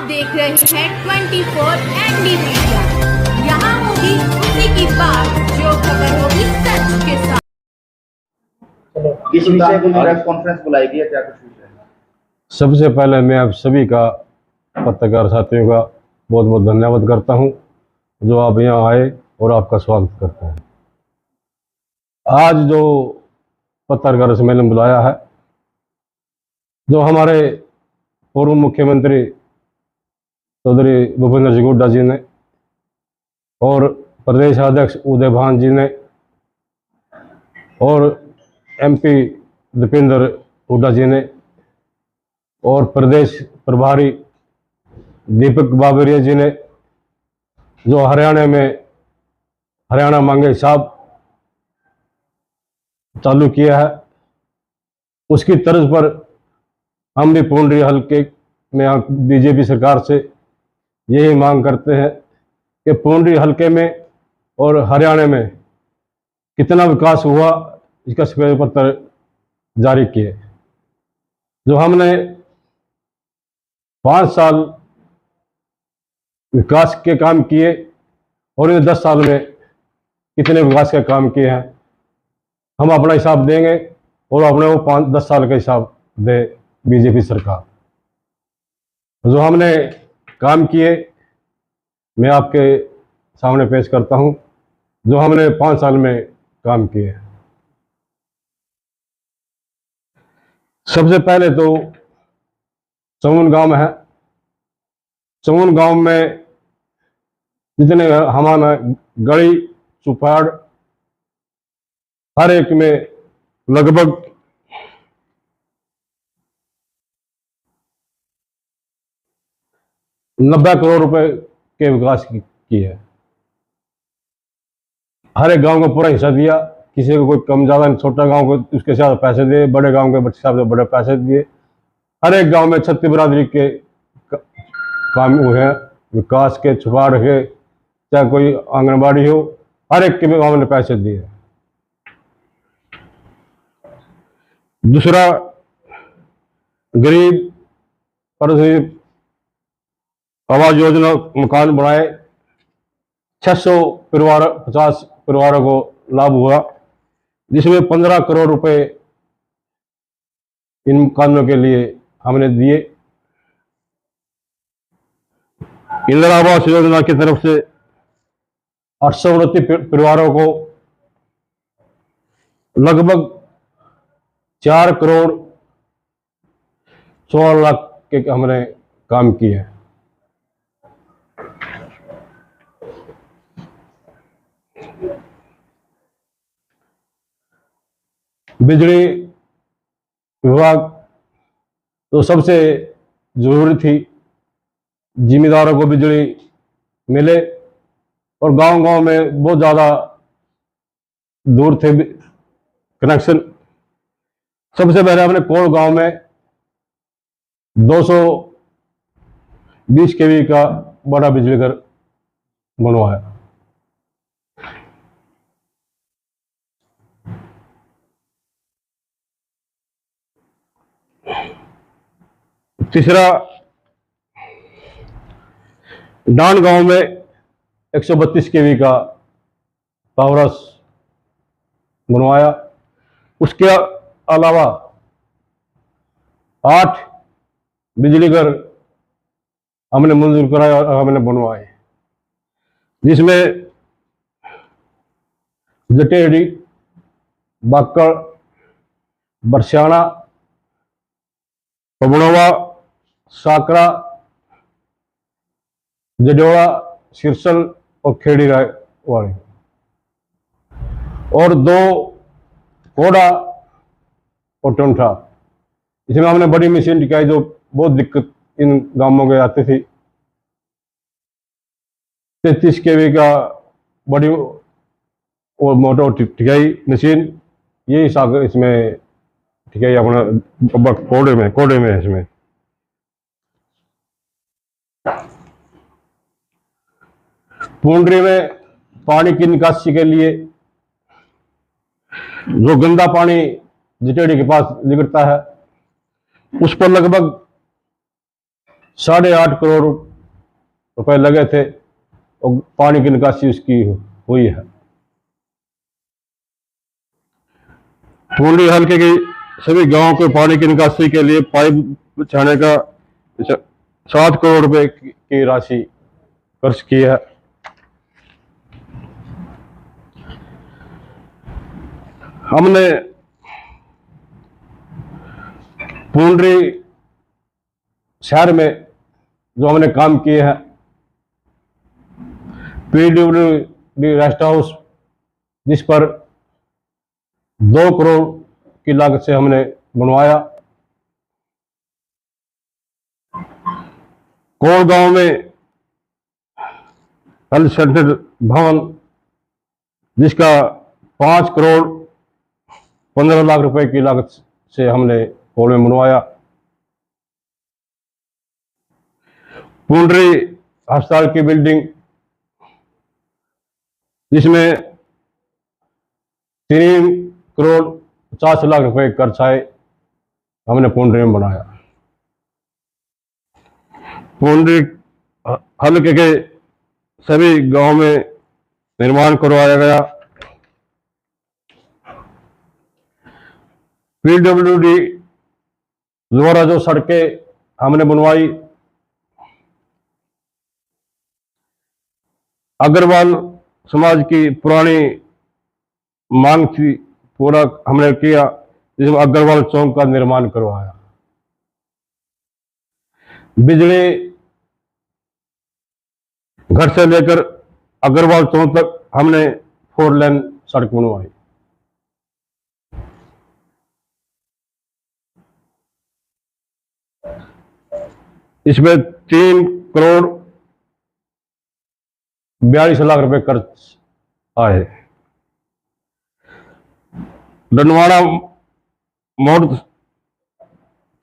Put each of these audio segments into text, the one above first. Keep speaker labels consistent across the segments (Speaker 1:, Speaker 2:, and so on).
Speaker 1: देख रहे हैं 24 ND मीडिया। यहाँ होगी उसी की बात जो खबर होगी सच के साथ।
Speaker 2: किस विषय को प्रेस कॉन्फ्रेंस बुलाई गई है, क्या कुछ विषय?
Speaker 3: सबसे पहले मैं आप सभी का, पत्रकार साथियों का बहुत बहुत धन्यवाद करता हूं जो आप यहाँ आए और आपका स्वागत करते हैं। आज जो पत्रकार सम्मेलन बुलाया है, जो हमारे पूर्व मुख्यमंत्री चौधरी भूपेंद्र सिंह हुड्डा जी ने और प्रदेश अध्यक्ष उदय भान जी ने और MP दीपेंद्र हुड्डा जी ने और प्रदेश प्रभारी दीपक बाबरिया जी ने जो हरियाणा मांगे हिसाब चालू किया है, उसकी तर्ज पर हम भी पूर्णी हल्के में बीजेपी सरकार से यही मांग करते हैं कि पूर्णी हल्के में और हरियाणा में कितना विकास हुआ, इसका श्वेत पत्र जारी किए। जो हमने 5 साल विकास के काम किए और इन 10 साल में कितने विकास के काम किए हैं, हम अपना हिसाब देंगे और अपने वो 5-10 साल का हिसाब दे बीजेपी सरकार। जो हमने काम किए मैं आपके सामने पेश करता हूं, जो हमने 5 साल में काम किए। सबसे पहले तो चौन गांव है। चौन गांव में जितने हमारा गली चुपाड़ हर एक में लगभग 90 करोड़ रुपए के विकास की है। हर एक गांव को पूरा हिस्सा दिया, किसी को कोई कम ज्यादा, छोटा गांव को उसके साथ पैसे दिए, बड़े गांव के हिसाब से बड़े पैसे दिए। हर एक गांव में छत्तीस बिरादरी के काम हुए हैं, विकास के, छुपाड़ के, चाहे कोई आंगनबाड़ी हो, हर एक के गांव ने पैसे दिए। दूसरा, गरीब पर आवास योजना मकान बनाए, 600 परिवार 50 परिवारों को लाभ हुआ, जिसमें 15 करोड़ रुपए इन मकानों के लिए हमने दिए। इंदिरा आवास योजना की तरफ से 829 परिवारों को लगभग 4 करोड़ 16 लाख के हमने काम किए। बिजली विभाग तो सबसे जरूरी थी, जिम्मेदारों को बिजली मिले, और गांव-गांव में बहुत ज़्यादा दूर थे कनेक्शन। सबसे पहले हमने कोल गांव में 220 kV का बड़ा बिजली घर बनवाया। तीसरा, डांड गांव में 132 kV का पावर हाउस बनवाया। उसके अलावा 8 बिजली घर हमने मंजूर कराए और हमने बनवाए, जिसमें जटेड़ी, बाकड़, बरसाना, पबनवा, साकरा, जडोड़ा, सिरसल और खेड़ी राय वाले, और 2 कोड़ा और टोंठा। इसमें हमने बड़ी मशीन टिकाई, जो बहुत दिक्कत इन गांवों के आती थी। 33 kV का बड़ी और मोटर टिकाई मशीन, यही सागर इसमें टिकाई अपना कोड़े में इसमें। पूंडरी में पानी की निकासी के लिए जो गंदा पानी जटेड़ी के पास निकलता है, उस पर लगभग 8.5 करोड़ रुपए लगे थे और पानी की निकासी उसकी हुई है। पूंडी हल्के की सभी गांवों के पानी की निकासी के लिए पाइप बिछाने का 7 करोड़ रुपए की राशि खर्च की है। हमने पूंडी शहर में जो हमने काम किए हैं, PWD रेस्ट हाउस जिस पर 2 करोड़ की लागत से हमने बनवाया। कोल गांव में हेल्थ सेंटर भवन जिसका 5 करोड़ 15 लाख रुपए की लागत से हमने कोल में बनवाया। पूंडी अस्पताल की बिल्डिंग जिसमें 3 करोड़ 50 लाख रुपए खर्च आए, हमने पूंडी में बनाया। पूंडी हल्के के सभी गांव में निर्माण करवाया गया। PWD द्वारा जो सड़कें हमने बनवाई, अग्रवाल समाज की पुरानी मांग थी, पूरा हमने किया, जिसमें अग्रवाल चौक का निर्माण करवाया। बिजली घर से लेकर अग्रवाल चौक तक हमने 4 लेन सड़क बनवाई। इसमें 3 करोड़ 42 लाख रुपए खर्च आए। डंडवाड़ा मोड़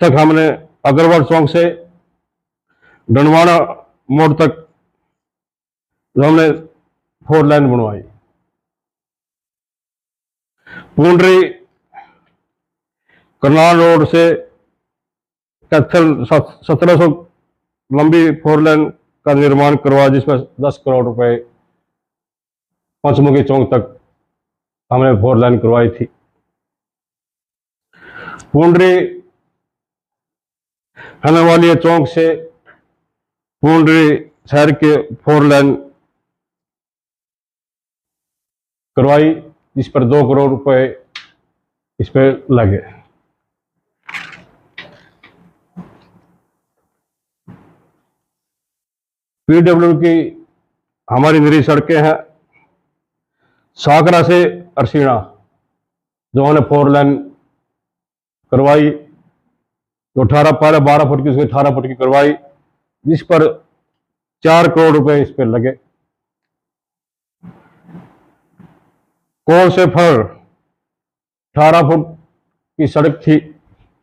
Speaker 3: तक हमने अग्रवाल चौक से डंडवाड़ा मोड़ तक हमने 4 लाइन बनवाई। पूंडी करनाल रोड से कैथल 1700 लंबी 4 लाइन का निर्माण करवाया, जिसमें 10 करोड़ रुपए पंचमुखी चौक तक हमने 4 लाइन करवाई थी। पूंडी हनवालिया चौक से पूंडी शहर के 4 लाइन करवाई, जिस पर 2 करोड़ रुपए इस पे लगे। PWD की हमारी नई सड़कें हैं, साकरा से अरसीना जो हमने 4 लाइन करवाई, तो 12 फुट की उसकी 18 फुट की करवाई, जिस पर 4 करोड़ रुपए इस पर लगे। कोल से फर 18 फुट की सड़क थी,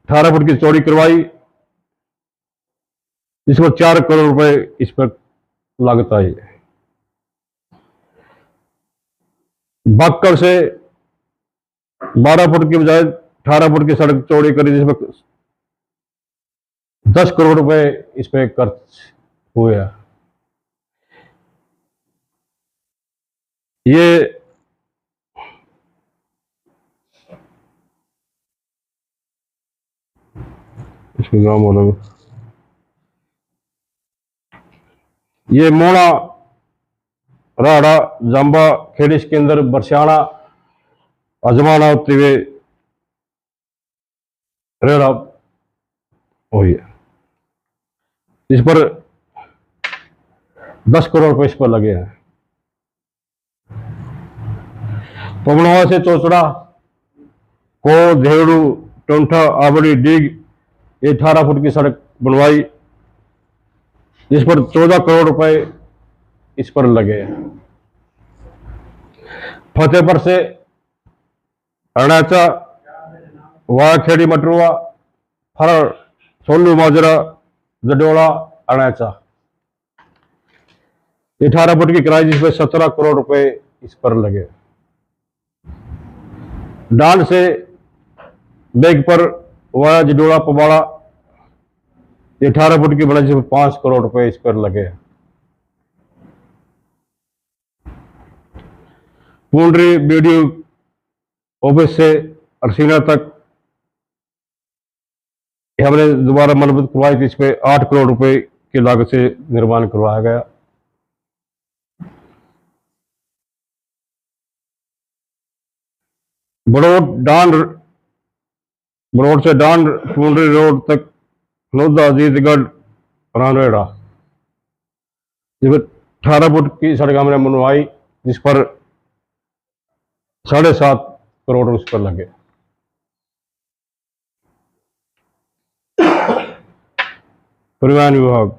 Speaker 3: 18 फुट की चौड़ी करवाई, जिस पर 4 करोड़ रुपए इस पर लागत आई। बक्कड़ से 12 फुट की बजाय 18 फुट की सड़क चौड़ी करी, जिसमें 10 करोड़ रुपए इस पे खर्च हुए। ये इसके नाम बोलोगे, ये मोड़ा राड़ा जांबा खेड़िस के अंदर बरसियाना अजमाना होते हुए रेड़ा हुई है, इस पर 10 करोड़ रुपए इस पर लगे हैं। पवनवा से चौचड़ा को धेड़ू टोंठा आवड़ी डीग 18 फुट की सड़क बनवाई, जिस पर 14 करोड़ रुपए इस पर लगे। फतेहपुर से अरणाचा वाखेड़ी मटरुआ फर सोलू माजरा जडोला अरणाचा 18 फुट की किराए, जिसमें 17 करोड़ रुपए इस पर लगे। डांड से बेग पर वाया जडोला पबाड़ा ये 18 फुट की बना जिसमें 5 करोड़ रुपए इस पर लगे हैं। पूंडरी बीडीओ ऑफिस से अरसीना तक हमने दोबारा मरम्मत करवाई थी। इस पे 8 करोड़ रुपए की लागत से निर्माण करवाया गया। बड़ौद से डांड पूंडरी रोड तक लोधा अजीतगढ़ रानवेड़ा जिसमें 18 फुट की सड़क हमने बनवाई, जिस पर 7.5 करोड़ उस पर लगे। परिवहन विभाग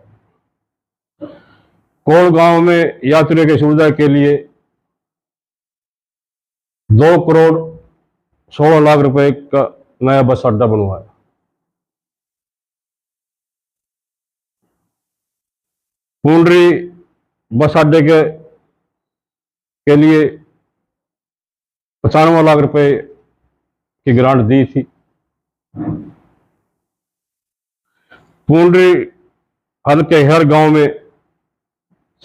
Speaker 3: कोल गांव में यात्रियों की सुविधा के लिए 2 करोड़ 16 लाख रुपए का नया बस अड्डा बनवाया। पूंडरी बस अड्डे के लिए 95 लाख रुपए की ग्रांट दी थी। पूंडरी हल्के हर गांव में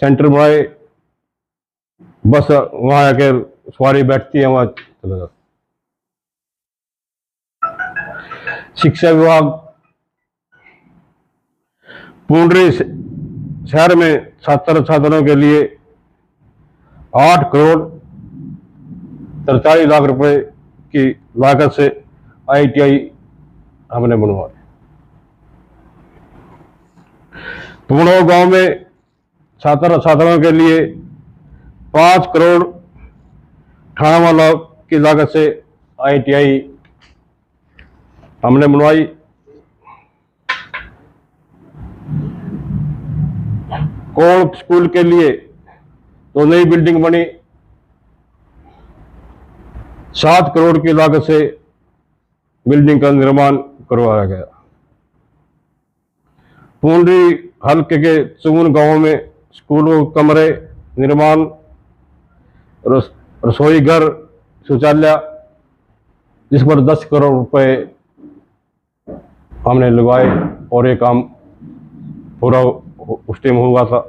Speaker 3: सेंटर बनाए, बस वहां आके सवारी बैठती है, वहां चला जाता। शिक्षा विभाग पूंडरी शहर में छात्र छात्राओं के लिए 8 करोड़ 43 लाख रुपए की लागत से ITI हमने बनवाया। पूर्णो गांव में छात्र छात्राओं के लिए 5 करोड़ 98 लाख की लागत से ITI हमने बनवाई। कोल स्कूल के लिए तो नई बिल्डिंग बनी, 7 करोड़ की लागत से बिल्डिंग का निर्माण करवाया गया। पूंडरी हल्के के चुगुन गांव में स्कूलों कमरे निर्माण, रसोई घर, शौचालय, जिस पर 10 करोड़ रुपए हमने लगवाए और ये काम पूरा उस टाइम हुआ था।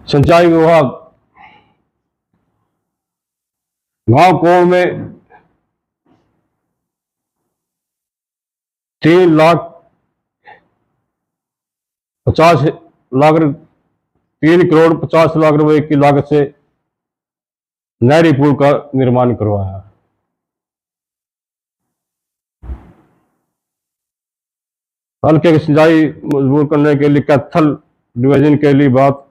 Speaker 3: सिंचाई विभाग गांव कोल में 3 लाख 50 लाख 3 करोड़ 50 लाख रुपए की लागत से नहरी पुल का निर्माण करवाया। हल्के की सिंचाई मजबूत करने के लिए कैथल डिवीजन के लिए बात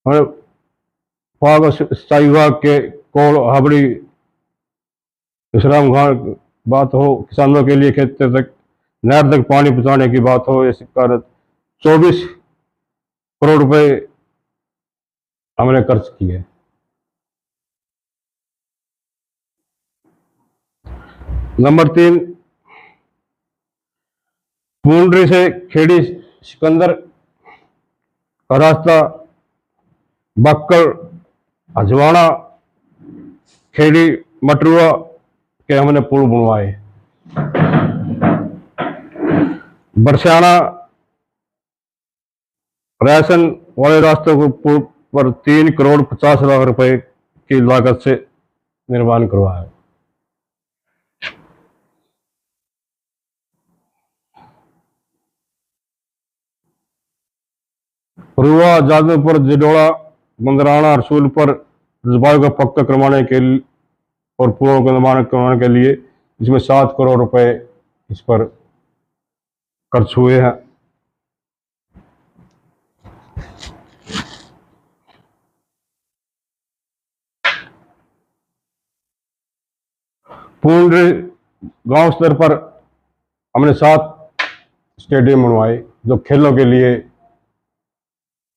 Speaker 3: हमें सिंचाई विभाग के कोल हाबड़ी विश्राम घाट बात हो, किसानों के लिए खेत तक नहर तक पानी पहुंचाने की बात हो, इस कारण 24 करोड़ रुपए हमने खर्च किए। नंबर 3, पूंडरी से खेड़ी सिकंदर का रास्ता बक्कल अजवाड़ा खेड़ी मटरुआ के हमने पुल बनवाए। बरसाना राशन वाले रास्तों को पुल पर 3 करोड़ 50 लाख रुपए की लागत से निर्माण करवाया। रुआ जादवपुर जिडोड़ा मंदराना रसूलपुर जलवायु का पक्का करवाने के लिए और पुलों का निर्माण करवाने के लिए इसमें 7 करोड़ रुपए इस पर खर्च हुए हैं। पूंडरी गांव स्तर पर हमने 7 स्टेडियम बनवाए जो खेलों के लिए,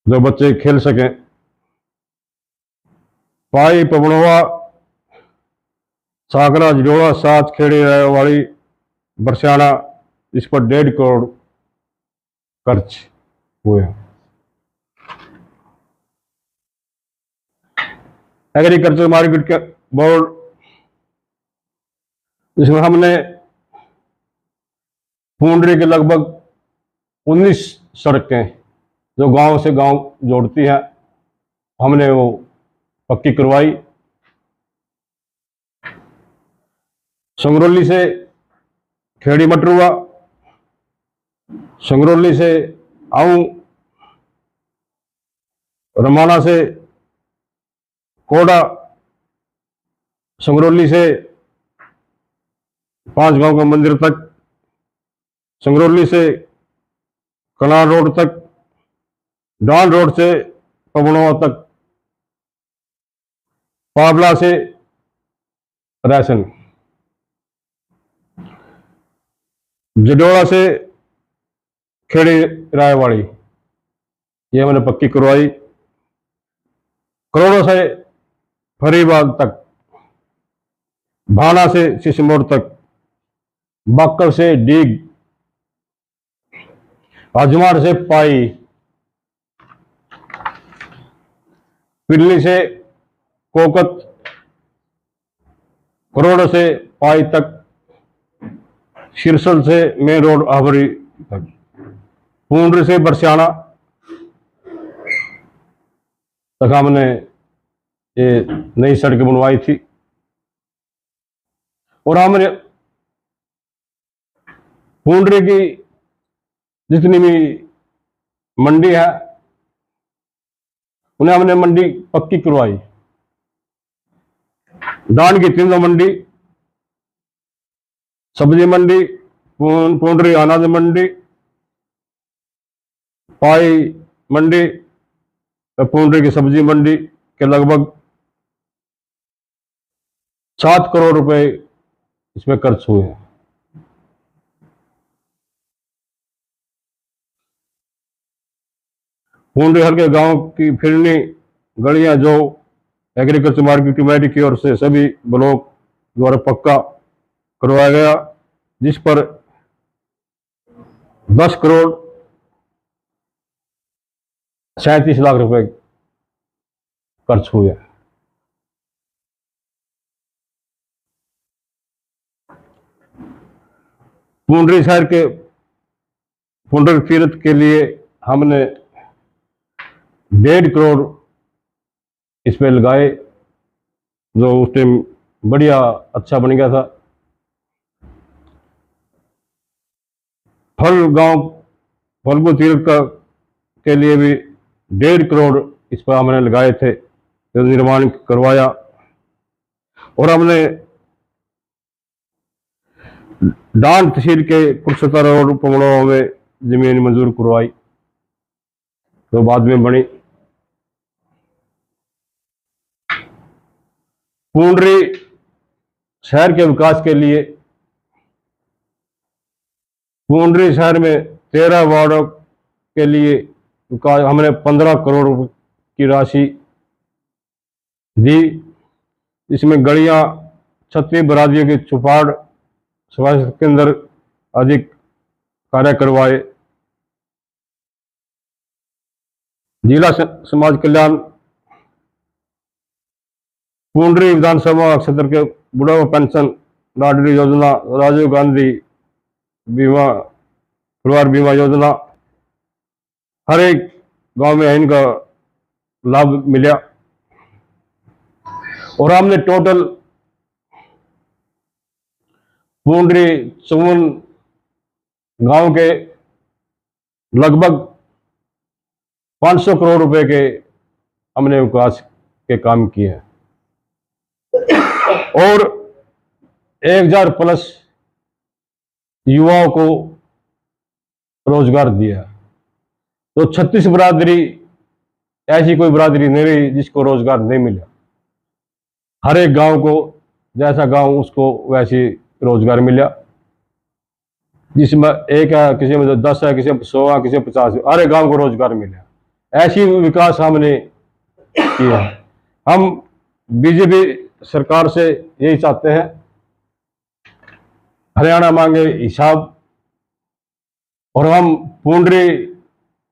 Speaker 3: जो बच्चे खेल सकें। पाई पवनवा सागरा जिडोड़ा 7 खेड़ी वाली बरसाना, इस पर 1.5 करोड़ खर्च हुए। एग्रीकल्चर मार्केट के बोर्ड, इसमें हमने पूंडरी के लगभग 19 सड़कें जो गांव से गांव जोड़ती हैं, हमने वो पक्की करवाई। संगरौली से खेड़ी मटरुआ, संगरौली से आऊं, रमाना से कोड़ा, संगरौली से 5 गांव के मंदिर तक, संगरौली से कनाल रोड तक, डान रोड से पवनवा तक, पावला से रायसन, जडोड़ा से खेड़ी रायवाड़ी, ये मैंने पक्की करवाई। करोड़ों से फरीबाग तक, भाना से सिसमोड़ तक, बाकर से डीग, अजमार से पाई, पिल्ली से कोकत, करोड़ से पाई तक, सिरसल से मेन रोड आवरी तक, पूंडरी से बरसियाना तक हमने ये नई सड़क बनवाई थी। और हमने पूंडरी की जितनी भी मंडी है उन्हें हमने मंडी पक्की करवाई। दान की 3 मंडी, सब्जी मंडी, पूंडरी अनाज मंडी, पाई मंडी, पूंडरी की सब्जी मंडी के लगभग 7 करोड़ रुपए इसमें खर्च हुए हैं। पूंडरी हल्के गांव की फिरनी गलियां जो एग्रीकल्चर मार्केट कमेटी की ओर से सभी ब्लॉक द्वारा पक्का करवाया गया, जिस पर 10 करोड़ 37 लाख रुपए खर्च हुए। पूंडरी शहर के पुंडर तीर्थ के लिए हमने 1.5 करोड़ इस पे लगाए, जो उस टाइम बढ़िया अच्छा बन गया था। फल्गु तीर्थ के लिए भी 1.5 करोड़ इस पर हमने लगाए थे, जो निर्माण करवाया। और हमने डांग तहसील के कुरुक्षेत्र रोड पमड़ों में जमीन मंजूर करवाई, तो बाद में बनी। पूंडरी शहर के विकास के लिए पूंडरी शहर में 13 वार्डों के लिए हमने 15 करोड़ की राशि दी। इसमें गलियां, क्षत्रिय बरादियों की चौपाड़, स्वास्थ्य केंद्र अधिक कार्य करवाए। जिला समाज कल्याण पूंडरी विधानसभा क्षेत्र के बुढ़ापा पेंशन लाडली योजना, राजीव गांधी बीमा परिवार बीमा योजना, हर एक गांव में इनका लाभ मिला। और हमने टोटल पूंडरी चौवन गांव के लगभग 500 करोड़ रुपए के हमने विकास के काम किए हैं और 1000 प्लस युवाओं को रोजगार दिया। तो 36 बरादरी, ऐसी कोई बरादरी नहीं रही जिसको रोजगार नहीं मिला। हर एक गांव को जैसा गांव उसको वैसी रोजगार मिला, जिसमें एक है, किसी में 10 है, किसी में 100 है, किसी में 50 है, हर एक गांव को रोजगार मिला। ऐसी विकास हमने किया। हम बीजेपी सरकार से यही चाहते हैं, हरियाणा मांगे हिसाब, और हम पूंडरी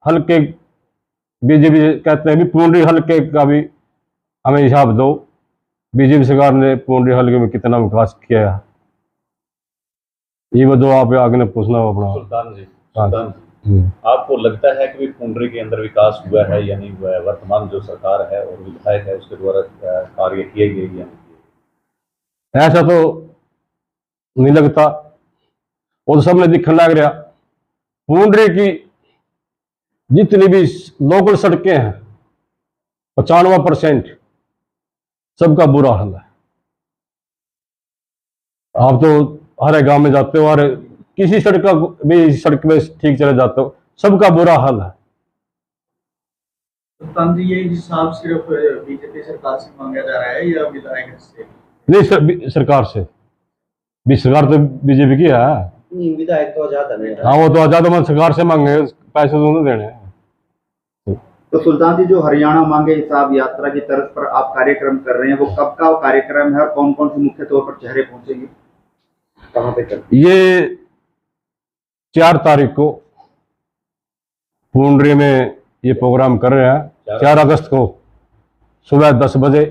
Speaker 3: हल्के बीजेपी कहते हैं भी पूंडरी हल्के का भी हमें हिसाब दो, बीजेपी सरकार ने पूंडरी हल्के में कितना विकास किया है। ये वो जो आप आगे ने पूछना हो अपना।
Speaker 4: सुल्तान जी,
Speaker 3: हाँ।
Speaker 4: सुल्तान जी, आपको लगता है कि पुंडरी के अंदर विकास हुआ है या नहीं हुआ है? वर्तमान जो सरकार है और विधायक है उसके द्वारा कार्य किए गए या नहीं किए?
Speaker 3: ऐसा तो नहीं लगता, वो तो सबने दिखने लग रहा। पुंडरी की जितनी भी लोकल सड़कें हैं 95% सबका बुरा हाल है। आप तो हर गांव में जाते हो और किसी सड़क का भी सड़क में ठीक चले जाते हो, सबका बुरा हाल है।
Speaker 5: सुल्तान जी, ये हिसाब सिर्फ बीजेपी सरकार से मांगा जा रहा है या विधायक से?
Speaker 3: नहीं, सरकार से भी, सरकार तो बीजेपी की है।
Speaker 5: नहीं, विधायक तो आजाद है।
Speaker 3: हाँ, वो तो आजाद मन सरकार से मांगे, पैसे तो नहीं देने हैं।
Speaker 2: तो सुल्तान जी, जो हरियाणा मांगे हिसाब यात्रा की तरफ पर आप कार्यक्रम कर रहे हैं, वो कब का कार्यक्रम है और कौन कौन से मुख्य तौर पर चेहरे पहुंचेंगे, कहाँ पे कर?
Speaker 3: ये 4 तारीख को पुंडरी में ये प्रोग्राम कर रहे हैं, 4 अगस्त को सुबह 10 बजे।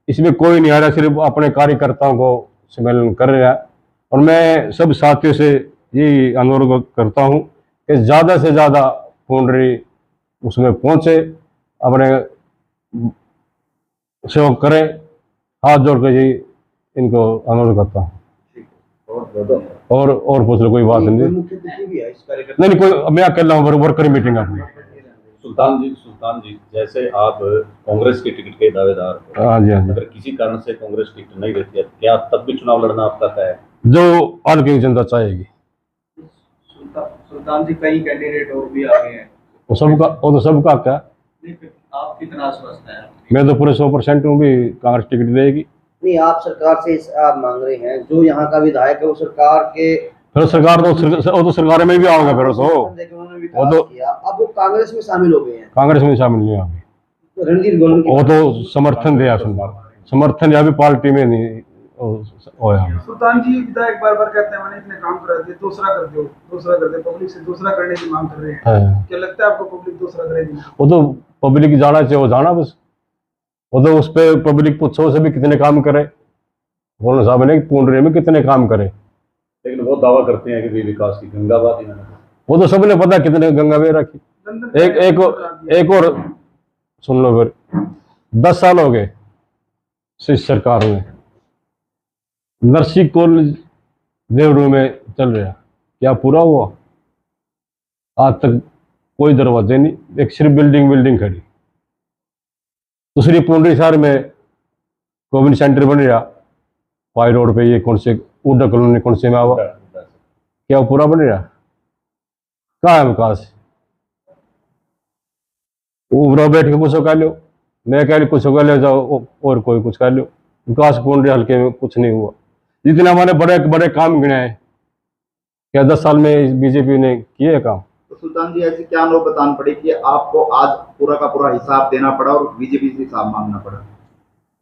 Speaker 3: इसमें कोई नहीं आ रहा, सिर्फ अपने कार्यकर्ताओं को सम्मेलन कर रहे हैं। और मैं सब साथियों से यही अनुरोध करता हूं कि ज़्यादा से ज़्यादा पुंडरी उसमें पहुंचे, अपने सहयोग करें। हाथ जोड़ कर जी इनको अनुरोध करता हूँ। और पूछ लो, कोई बात नहीं। नहीं, कोई, मैं अकेला हूँ, वर्कर मीटिंग अपनी।
Speaker 4: सुल्तान जी, जैसे आप कांग्रेस की टिकट के दावेदार हो,
Speaker 3: हाँ जी, हाँ जी।
Speaker 4: अगर किसी कारण से कांग्रेस टिकट नहीं देती है, क्या तब भी चुनाव लड़ना आपका तय है?
Speaker 3: जो आज की जनता चाहेगी।
Speaker 5: सुल्तान जी, कई कैंडिडेट और भी आ गए हैं,
Speaker 3: वो तो सबका क्या,
Speaker 5: आप कितना आश्वस्त हैं?
Speaker 3: मैं तो पूरे 100% हूँ भी कांग्रेस टिकट देगी।
Speaker 6: नहीं, आप सरकार से आप मांग रहे हैं, जो यहाँ का विधायक है वो सरकार के,
Speaker 3: फिर सरकार तो सरकार में भी आओगे, फिर तो
Speaker 6: उन्होंने विकास किया, अब वो कांग्रेस में शामिल हो गए हैं।
Speaker 3: कांग्रेस में शामिल नहीं होंगे।
Speaker 6: तो रणजीत गोलन
Speaker 3: वो तो समर्थन दिया, समर्थन या भी पार्टी में नहीं होया।
Speaker 7: सुल्तान जी, विधायक बार बार कहते हैं मैंने इतने काम करा दिए, दूसरा कर दो, दूसरा कर दे, पब्लिक से दूसरा करने की मांग कर रहे हैं। क्या लगता है आपको पब्लिक दूसरा करेगी?
Speaker 3: वो तो पब्लिक जाना चाहिए, वो जाना बस। वो तो उस पर पब्लिक पूछो से भी कितने काम करे, गोलन साहब ने पुंडरी में कितने काम करे।
Speaker 4: लेकिन वो दावा करते हैं कि भी विकास की गंगाबाद ही
Speaker 3: वो तो सबने पता कितने गंगा में रखी। एक और सुन लो, फिर 10 साल हो गए इस सरकार में, नर्सिंग कॉलेज देवरू में चल रहा, क्या पूरा हुआ? आज तक कोई दरवाजे नहीं, एक सिर्फ बिल्डिंग खड़ी। दूसरी पुंडरी शहर में कोविड सेंटर बन रहा, पाई रोड पे, ये कौन से उड़ा कॉलोनी कौन से में आवा, क्या वो पूरा बन रहा? कहाँ है विकास? वो बैठ के कुछ कर लो, मैं कह ली कुछ कर ले जाओ, और कोई कुछ कर लो। विकास पुंडरी हल्के में कुछ नहीं हुआ। जितने हमारे बड़े बड़े काम गिने हैं, क्या 10 साल में बीजेपी ने किए काम?
Speaker 2: तो सुल्तान जी, ऐसी क्या नौबतान पड़ी कि आपको आज पूरा का पूरा हिसाब देना पड़ा और बीजेपी से हिसाब मांगना पड़ा?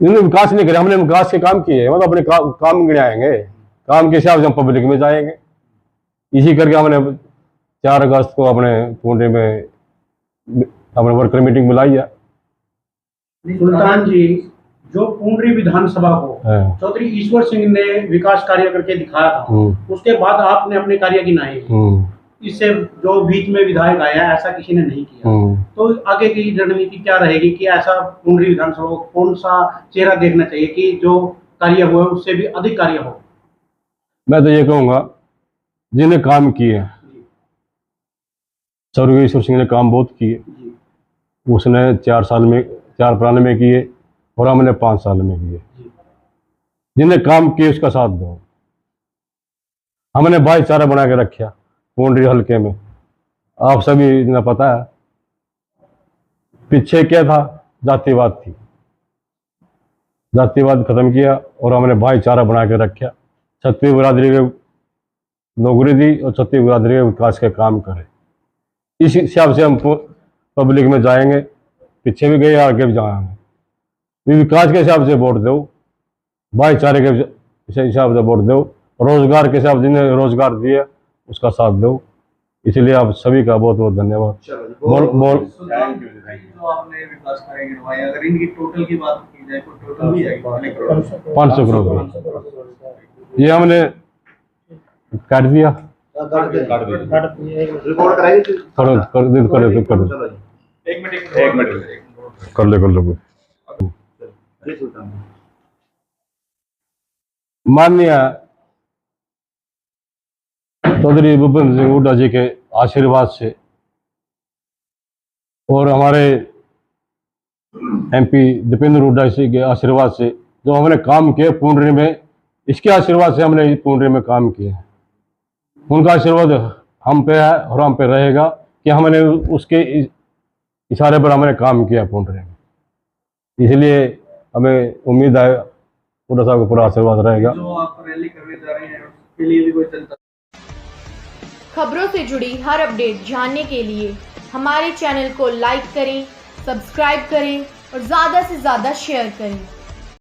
Speaker 3: इन्होंने विकास नहीं किया, हमने विकास के काम किए, मतलब अपने काम गिनाएंगे, काम के हिसाब से हम पब्लिक में जाएंगे। इसी करके हमने 4 अगस्त को अपने पुंडरी में अपने वर्कर मीटिंग बुलाई है।
Speaker 8: सुल्तान जी, जो पुंडरी विधानसभा को चौधरी ईश्वर सिंह ने विकास कार्य करके दिखाया था, उसके बाद आपने अपने कार्य गिनाए। इससे जो बीच में विधायक आया, ऐसा किसी ने नहीं किया। तो आगे की रणनीति क्या रहेगी कि ऐसा पुंडरी विधानसभा को कौन सा चेहरा देखना चाहिए कि जो कार्य हुआ है उससे भी अधिक कार्य हो?
Speaker 3: मैं तो ये कहूँगा, जिन्हें काम किए, चौधरी ईश्वर सिंह ने काम बहुत किए। उसने 4 पुराने में किए और हमने 5 साल में किए। जिन्हें काम किए उसका साथ दो। हमने भाईचारा बना के रखा पुंडरी हल्के में, आप सभी ने पता है। पीछे क्या था? जातिवाद थी, जातिवाद खत्म किया और हमने भाईचारा बना के रखा। क्षत्रिय बिरादरी के नौकरी दी और क्षत्रिय बिरादरी के विकास के काम करे। इस हिसाब से हम पब्लिक में जाएंगे, पीछे भी गए, आगे भी जाएंगे। विकास के हिसाब से वोट दो, भाईचारे के हिसाब से वोट दो, रोजगार के हिसाब से जिन्हें रोजगार दिए उसका साथ दो। इसलिए आप सभी का बहुत बहुत धन्यवाद।
Speaker 5: जो आपने विकास कार्य गिनवाए, अगर इनकी टोटल की बात की जाए तो टोटल भी है 500
Speaker 3: करोड़। ये हमने काट दिया
Speaker 6: काट दे।
Speaker 4: काट दीजिए।
Speaker 2: रिकॉर्ड कराइए
Speaker 3: करो कर
Speaker 2: चलो जी
Speaker 4: एक मिनट
Speaker 3: कर ले
Speaker 2: जी सुल्तान जी।
Speaker 3: माननीय चौधरी भूपेंद्र सिंह हुड्डा जी के आशीर्वाद से और हमारे एमपी दीपेंद्र हुड्डा जी के आशीर्वाद से जो हमने काम किए पुंडरी में, इसके आशीर्वाद से हमने पुंडरी में काम किया है। उनका आशीर्वाद हम पे है और हम पे रहेगा कि हमने उसके इशारे पर हमने काम किया पुंडरी में, इसलिए हमें उम्मीद है हुड्डा साहब का पूरा आशीर्वाद रहेगा।
Speaker 5: जो आप रैली करने जा रहे हैं उसके लिए भी कोई जनता
Speaker 1: खबरों से जुड़ी हर अपडेट जानने के लिए हमारे चैनल को लाइक करें, सब्सक्राइब करें और ज़्यादा से ज़्यादा शेयर करें।